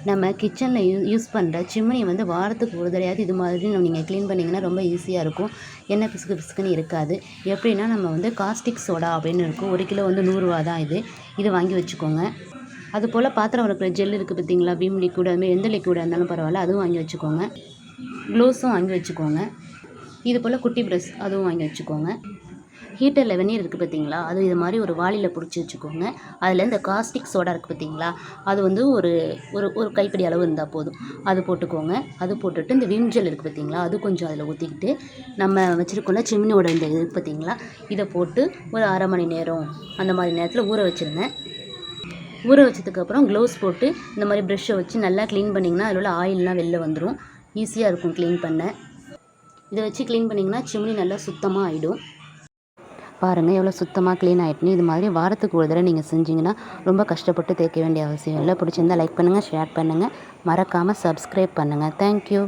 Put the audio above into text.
நம்ம கிச்சனில் யூஸ் பண்ணுற சிம்னி வந்து வாரத்துக்கு ஒரு தடையாவது இது மாதிரி நீங்கள் க்ளீன் பண்ணிங்கன்னா ரொம்ப ஈஸியாக இருக்கும். எண்ணெய் பிசுக்கு பிசுக்குன்னு இருக்காது. எப்படின்னா நம்ம வந்து காஸ்டிக் சோடா அப்படின்னு இருக்கும். 1 கிலோ வந்து 100 ரூபா தான் இது வாங்கி வச்சுக்கோங்க. அதுபோல் பாத்திரம் வளர்க்குற ஜெல் இருக்குது பார்த்தீங்களா, விம் லிக்விட் அதுமாதிரி எந்த லிக்விடாக இருந்தாலும் பரவாயில்ல, அதுவும் வாங்கி வச்சுக்கோங்க. க்ளோஸும் வாங்கி வச்சுக்கோங்க. இது போல் குட்டி ப்ரஷ் அதுவும் வாங்கி வச்சுக்கோங்க. ஹீட்டரில் வெந்நீர் இருக்குது பார்த்தீங்களா, அது இது மாதிரி ஒரு வாளியில் பிடிச்சி வச்சுக்கோங்க. அதில் இந்த காஸ்டிக் சோடா இருக்குது பார்த்தீங்களா, அது வந்து ஒரு ஒரு ஒரு கைப்பிடி அளவு இருந்தால் போதும். அது போட்டுக்கோங்க. அது போட்டுட்டு இந்த விம் ஜெல் இருக்குது பார்த்தீங்களா, அது கொஞ்சம் அதில் ஊற்றிக்கிட்டு நம்ம வச்சுருக்கோம்ல சிம்னியோட இந்த இது பார்த்தீங்களா, இதை போட்டு ஒரு அரை மணி நேரம் அந்த மாதிரி நேரத்தில் ஊற வச்சுருங்க. ஊற வச்சதுக்கப்புறம் க்ளவுஸ் போட்டு இந்த மாதிரி ப்ரெஷ்ஷை வச்சு நல்லா க்ளீன் பண்ணிங்கன்னா அதில் உள்ள ஆயிலெலாம் வெளில வந்துடும். ஈஸியாக இருக்கும் க்ளீன் பண்ண. இதை வச்சு க்ளீன் பண்ணிங்கன்னா சிம்னி நல்லா சுத்தமாக ஆகிடும். பாருங்கள் எவ்வளோ சுத்தமாக க்ளீன் ஆகிட்டுன்னு. இது மாதிரி வாரத்துக்கு ஒரு தடவை நீங்கள் செஞ்சிங்கன்னா ரொம்ப கஷ்டப்பட்டு தேய்க்க வேண்டிய அவசியம் இல்லை. பிடிச்சிருந்தால் லைக் பண்ணுங்கள், ஷேர் பண்ணுங்கள், மறக்காமல் சப்ஸ்கிரைப் பண்ணுங்கள். தேங்க்யூ.